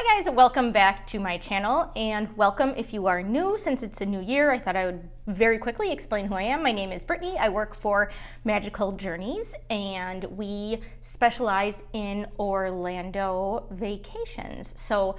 Hi guys, welcome back to my channel, and welcome if you are new. Since it's a new year, I thought I would very quickly explain who I am. My name is Brittany. I work for Magical Journeys, and we specialize in Orlando vacations. So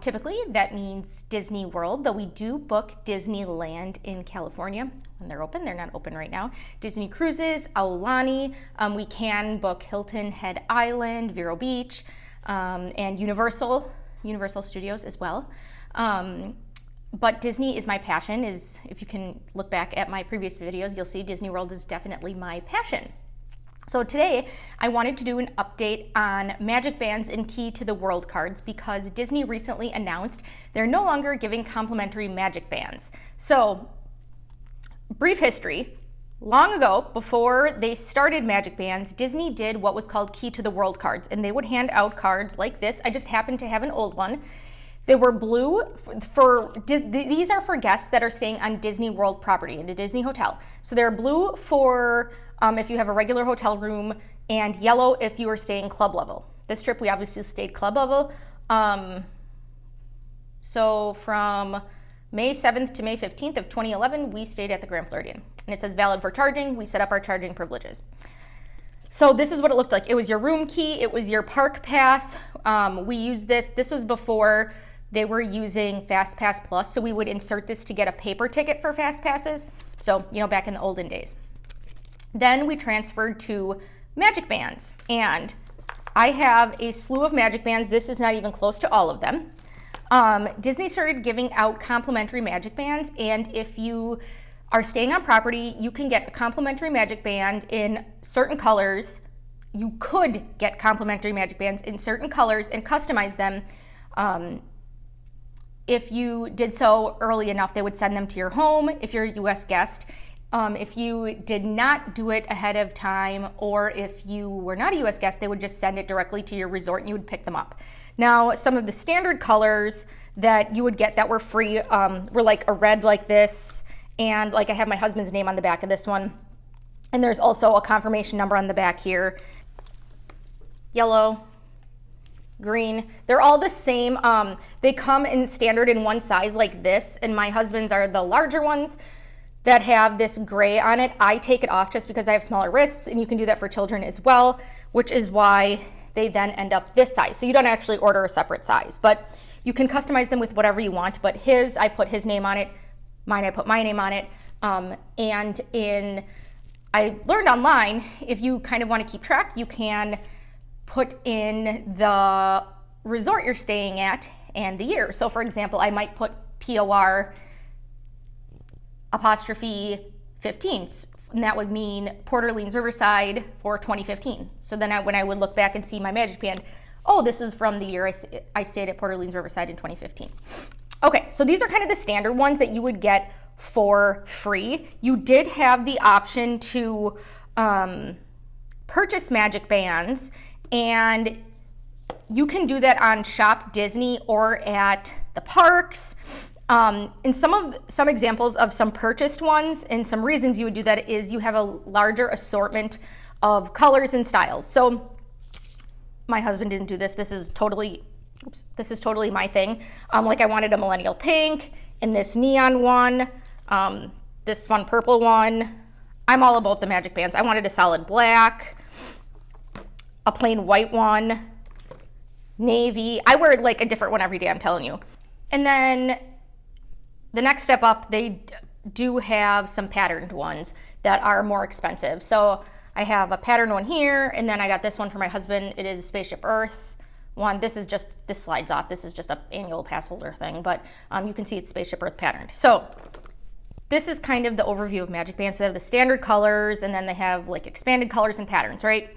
typically that means Disney World, though we do book Disneyland in California when they're open. They're not open right now. Disney Cruises, Aulani. We can book Hilton Head Island, Vero Beach, and Universal Studios as well. But Disney is my passion. If you can look back at my previous videos, you'll see Disney World is definitely my passion. So today I wanted to do an update on MagicBands and Key to the World cards because Disney recently announced they're no longer giving complimentary MagicBands. So brief history. Long ago, before they started MagicBands, Disney did what was called Key to the World cards, and they would hand out cards like this. I just happened to have an old one. They were blue these are for guests that are staying on Disney World property in a Disney hotel. So they're blue for if you have a regular hotel room, and yellow if you are staying club level. This trip we obviously stayed club level. So from May 7th to May 15th of 2011, we stayed at the Grand Floridian. And it says valid for charging. We set up our charging privileges. So this is what it looked like. It was your room key. It was your park pass. We used this. This was before they were using FastPass Plus. So we would insert this to get a paper ticket for Fast Passes. So, back in the olden days. Then we transferred to MagicBands. And I have a slew of MagicBands. This is not even close to all of them. Disney started giving out complimentary MagicBands, and if you are staying on property, you can get a complimentary MagicBand in certain colors. You could get complimentary MagicBands in certain colors and customize them. If you did so early enough, they would send them to your home if you're a US guest. If you did not do it ahead of time, or if you were not a US guest, they would just send it directly to your resort and you would pick them up. Now, some of the standard colors that you would get that were free were like a red like this, and like I have my husband's name on the back of this one. And there's also a confirmation number on the back here. Yellow, green, they're all the same. They come in standard in one size like this, and my husband's are the larger ones that have this gray on it. I take it off just because I have smaller wrists, and you can do that for children as well, which is why they then end up this size. So you don't actually order a separate size, but you can customize them with whatever you want. But his, I put his name on it. Mine, I put my name on it. I learned online, if you kind of want to keep track, you can put in the resort you're staying at and the year. So for example, I might put POR apostrophe 15, and that would mean Port Orleans Riverside for 2015. So then when I would look back and see my MagicBand, oh, this is from the year I stayed at Port Orleans Riverside in 2015. Okay, so these are kind of the standard ones that you would get for free. You did have the option to purchase MagicBands, and you can do that on Shop Disney or at the parks. And some examples of some purchased ones and some reasons you would do that is you have a larger assortment of colors and styles. So my husband didn't do this. This is totally my thing. Like I wanted a millennial pink and this neon one, this fun purple one. I'm all about the MagicBands. I wanted a solid black, a plain white one, navy. I wear like a different one every day, I'm telling you. And then the next step up, they do have some patterned ones that are more expensive. So I have a patterned one here, and then I got this one for my husband. It is a Spaceship Earth one. This slides off. This is just an annual pass holder thing, but you can see it's Spaceship Earth patterned. So this is kind of the overview of MagicBands. So they have the standard colors, and then they have like expanded colors and patterns, right?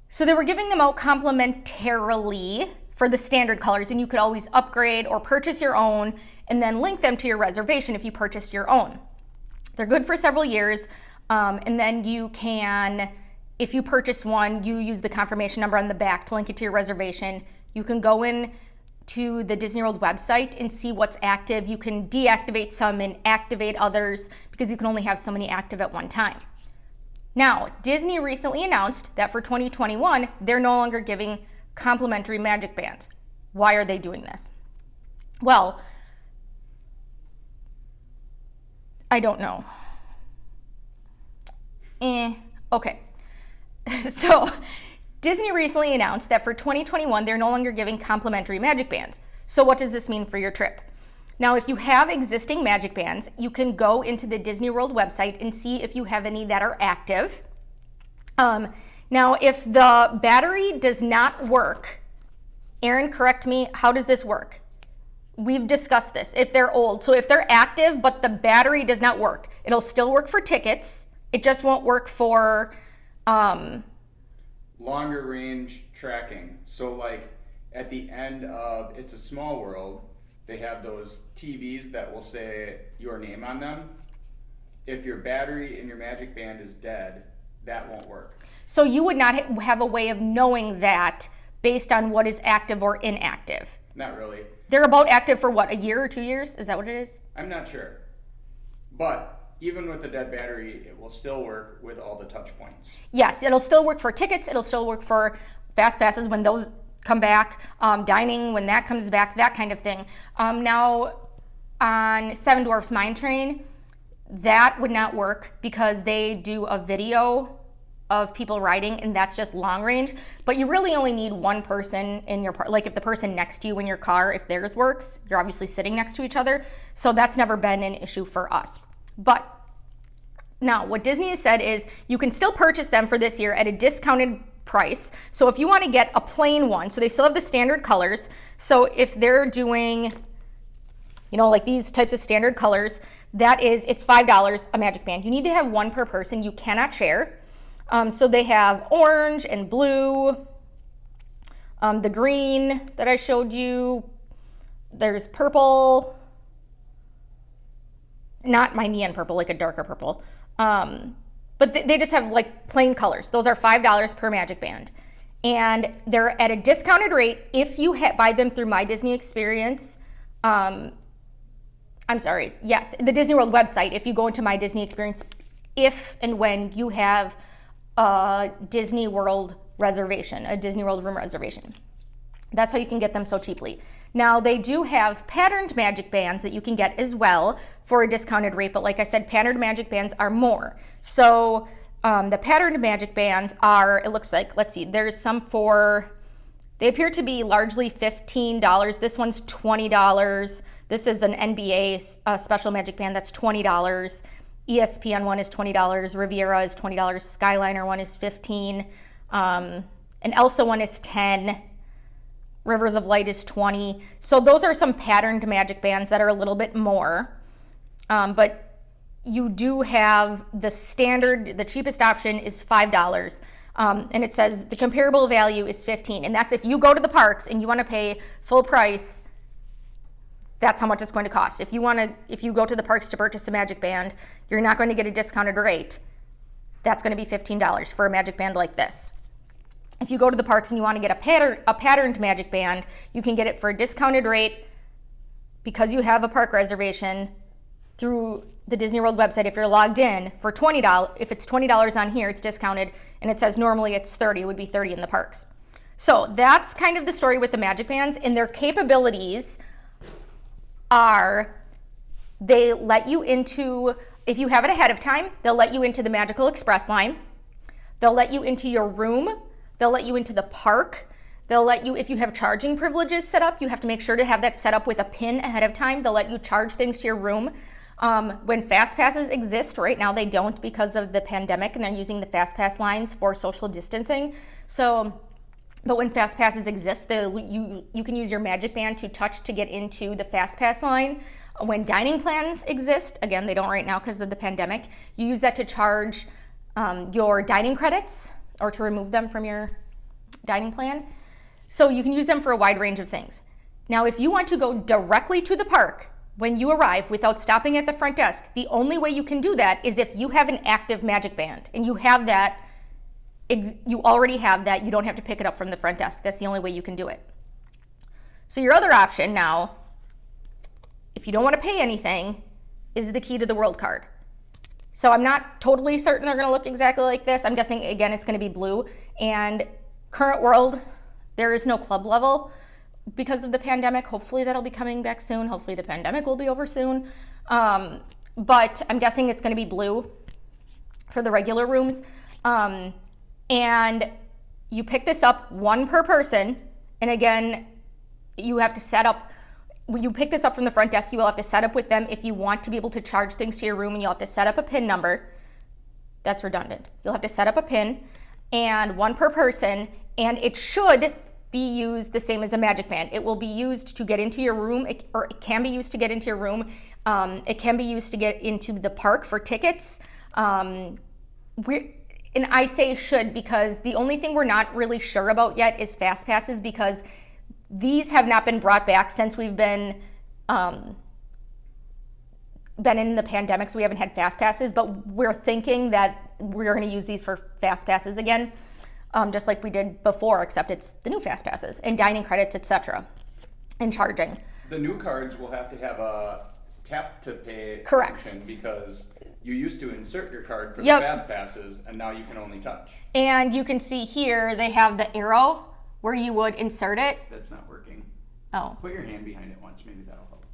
So they were giving them out complimentarily for the standard colors, and you could always upgrade or purchase your own and then link them to your reservation if you purchased your own. They're good for several years, and then you can, if you purchase one, you use the confirmation number on the back to link it to your reservation. You can go in to the Disney World website and see what's active. You can deactivate some and activate others because you can only have so many active at one time. Now, Disney recently announced that for 2021, they're no longer giving complimentary MagicBands. Why are they doing this? Well, I don't know. Okay. So Disney recently announced that for 2021, they're no longer giving complimentary MagicBands. So what does this mean for your trip? Now, if you have existing MagicBands, you can go into the Disney World website and see if you have any that are active. Now, if the battery does not work, Erin, correct me, how does this work? We've discussed this, if they're old. So if they're active, but the battery does not work, it'll still work for tickets. It just won't work for longer range tracking. So like at the end of It's a Small World, they have those TVs that will say your name on them. If your battery in your MagicBand is dead, that won't work. So you would not have a way of knowing that based on what is active or inactive? Not really. They're about active for what, a year or 2 years? Is that what it is? I'm not sure. But even with a dead battery, it will still work with all the touch points. Yes, it'll still work for tickets. It'll still work for fast passes when those come back, dining when that comes back, that kind of thing. Now, on Seven Dwarfs Mine Train, that would not work because they do a video of people riding, and that's just long range. But you really only need one person in your like if the person next to you in your car, if theirs works, you're obviously sitting next to each other. So that's never been an issue for us. But now what Disney has said is you can still purchase them for this year at a discounted price. So if you want to get a plain one, so they still have the standard colors. So if they're doing, you know, like these types of standard colors, it's $5 a MagicBand. You need to have one per person. You cannot share. So they have orange and blue, the green that I showed you. There's purple, not my neon purple, like a darker purple. But they just have like plain colors. Those are $5 per MagicBand. And they're at a discounted rate if you buy them through My Disney Experience. The Disney World website, if you go into My Disney Experience, if and when you have a Disney World reservation, a Disney World room reservation. That's how you can get them so cheaply. Now, they do have patterned MagicBands that you can get as well for a discounted rate, but like I said, patterned MagicBands are more. So the patterned MagicBands are, it looks like, let's see, there's some they appear to be largely $15. This one's $20. This is an NBA special MagicBand that's $20. ESPN one is $20, Riviera is $20, Skyliner one is $15, and Elsa one is $10, Rivers of Light is $20. So those are some patterned MagicBands that are a little bit more, but you do have the standard, the cheapest option is $5, and it says the comparable value is $15, and that's if you go to the parks and you want to pay full price. That's how much it's going to cost. If you go to the parks to purchase a MagicBand, you're not going to get a discounted rate. That's going to be $15 for a MagicBand like this. If you go to the parks and you want to get a patterned MagicBand, you can get it for a discounted rate because you have a park reservation through the Disney World website. If you're logged in for $20, if it's $20 on here, it's discounted, and it says normally it's $30, it would be $30 in the parks. So that's kind of the story with the MagicBands, and their capabilities are they let you into, if you have it ahead of time, they'll let you into the Magical Express line. They'll let you into your room. They'll let you into the park. They'll let you, if you have charging privileges set up, you have to make sure to have that set up with a pin ahead of time. They'll let you charge things to your room. When Fast Passes exist, right now they don't because of the pandemic, and they're using the Fast Pass lines for social distancing. But when Fast Passes exist, you can use your MagicBand to touch to get into the Fast Pass line. When dining plans exist, again, they don't right now because of the pandemic, you use that to charge your dining credits or to remove them from your dining plan. So you can use them for a wide range of things. Now, if you want to go directly to the park when you arrive without stopping at the front desk, the only way you can do that is if you have an active MagicBand and you have that. You already have that. You don't have to pick it up from the front desk. That's the only way you can do it. So your other option now, if you don't want to pay anything, is the Key to the World card. So I'm not totally certain they're going to look exactly like this. I'm guessing, again, it's going to be blue. And Current World, there is no club level, because of the pandemic. Hopefully that'll be coming back soon. Hopefully the pandemic will be over soon. But I'm guessing it's going to be blue for the regular rooms. And you pick this up, one per person. And again, you have to set up, when you pick this up from the front desk, you will have to set up with them if you want to be able to charge things to your room, and you'll have to set up a PIN number. That's redundant. You'll have to set up a PIN, and one per person, and it should be used the same as a MagicBand. It will be used to get into your room, or it can be used to get into your room. It can be used to get into the park for tickets. And I say should because the only thing we're not really sure about yet is fast passes, because these have not been brought back since we've been in the pandemic, so we haven't had fast passes, but we're thinking that we're going to use these for fast passes again, just like we did before, except it's the new fast passes and dining credits, etc., and charging. The new cards will have to have a tap to pay Correct. function, because you used to insert your card for the Yep. fast passes, and now you can only touch. And you can see here they have the arrow where you would insert it. That's not working. Oh. Put your hand behind it once, maybe that'll help.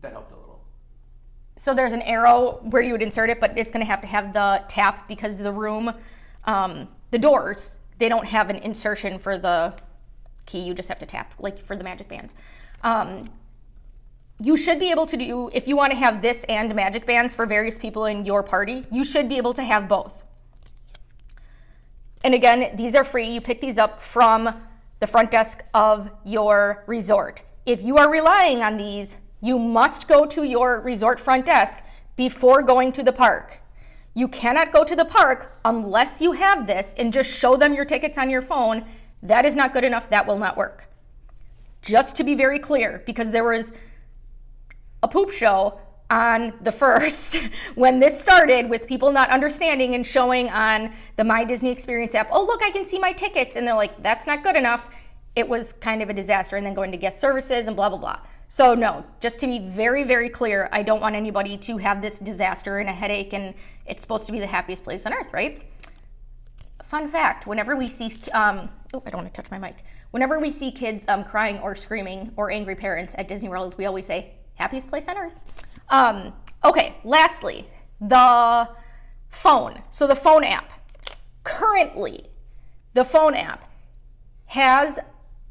That helped a little. So there's an arrow where you would insert it, but it's going to have the tap because the room, the doors, they don't have an insertion for the key. You just have to tap, like for the MagicBands. You should be able to do, if you want to have this and MagicBands for various people in your party, you should be able to have both. And again, these are free. You pick these up from the front desk of your resort. If you are relying on these, you must go to your resort front desk before going to the park. You cannot go to the park unless you have this and just show them your tickets on your phone. That is not good enough. That will not work. Just to be very clear, because there was a poop show on the 1st when this started with people not understanding and showing on the My Disney Experience app, oh, look, I can see my tickets. And they're like, that's not good enough. It was kind of a disaster. And then going to guest services and blah, blah, blah. So no, just to be very, very clear, I don't want anybody to have this disaster and a headache, and it's supposed to be the happiest place on earth, right? Fun fact, whenever we see, I don't want to touch my mic. Whenever we see kids crying or screaming or angry parents at Disney World, we always say, happiest place on earth. Okay, lastly, the phone. So the phone app. Currently, the phone app has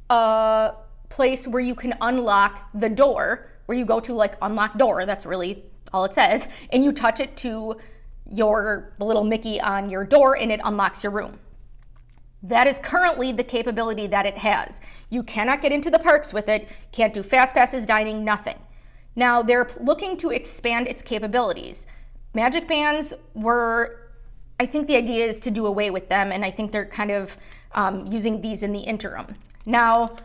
a place where you can unlock the door, where you go to like unlock door, that's really all it says, and you touch it to the little Mickey on your door and it unlocks your room. That is currently the capability that it has. You cannot get into the parks with it, can't do fast passes, dining, nothing. Now they're looking to expand its capabilities. MagicBands I think the idea is to do away with them, and I think they're kind of using these in the interim. Now,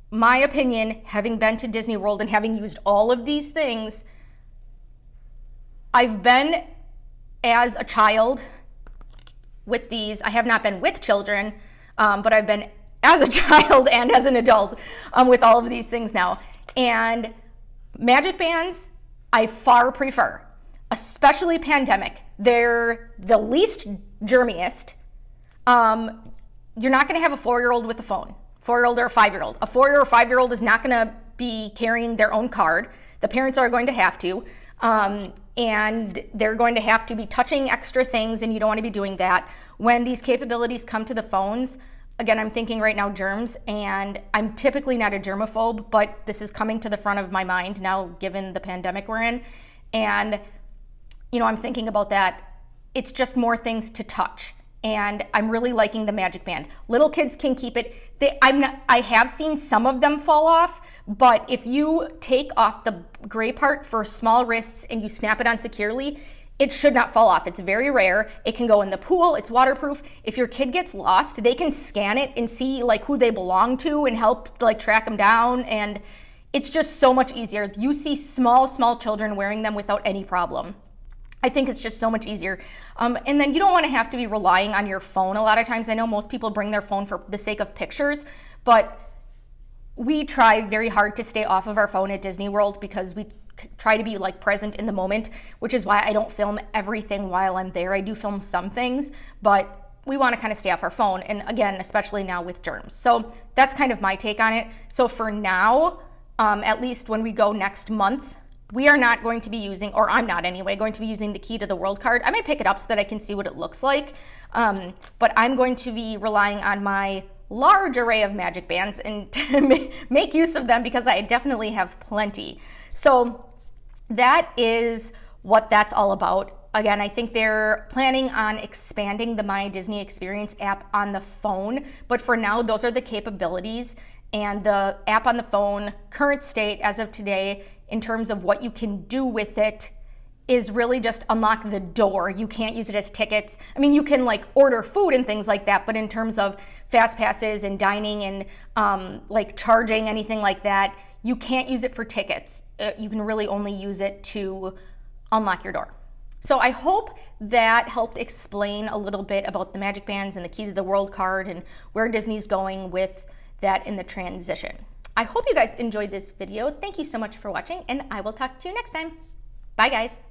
my opinion, having been to Disney World and having used all of these things, I've been as a child with these. I have not been with children, but I've been as a child and as an adult with all of these things now. And MagicBands, I far prefer, especially pandemic. They're the least germiest. You're not going to have a 4-year-old with a phone, 4-year-old or a 5-year-old. A 4-year or 5-year-old is not going to be carrying their own card. The parents are going to have to, and they're going to have to be touching extra things, and you don't want to be doing that. When these capabilities come to the phones, again, I'm thinking right now germs, and I'm typically not a germaphobe, but this is coming to the front of my mind now given the pandemic we're in. And, I'm thinking about that. It's just more things to touch. And I'm really liking the MagicBand. Little kids can keep it. I have seen some of them fall off, but if you take off the gray part for small wrists and you snap it on securely, it should not fall off. It's very rare. It can go in the pool. It's waterproof. If your kid gets lost, they can scan it and see who they belong to and help track them down. And it's just so much easier. You see small children wearing them without any problem. I think it's just so much easier. And then you don't want to have to be relying on your phone a lot of times. I know most people bring their phone for the sake of pictures, but we try very hard to stay off of our phone at Disney World because we try to be present in the moment, which is why I don't film everything while I'm there. I do film some things, but we want to kind of stay off our phone. And again, especially now with germs. So that's kind of my take on it. So for now, at least when we go next month, we are not going to be using, or I'm not anyway, going to be using the Key to the World card. I may pick it up so that I can see what it looks like. But I'm going to be relying on my large array of MagicBands and to make use of them because I definitely have plenty. So that is what that's all about. Again, I think they're planning on expanding the My Disney Experience app on the phone, but for now, those are the capabilities. And the app on the phone, current state as of today, in terms of what you can do with it, is really just unlock the door. You can't use it as tickets. I mean, you can like order food and things like that, but in terms of fast passes and dining and like charging, anything like that, you can't use it for tickets. You can really only use it to unlock your door. So I hope that helped explain a little bit about the MagicBands and the Key to the World card and where Disney's going with that in the transition. I hope you guys enjoyed this video. Thank you so much for watching, and I will talk to you next time. Bye, guys.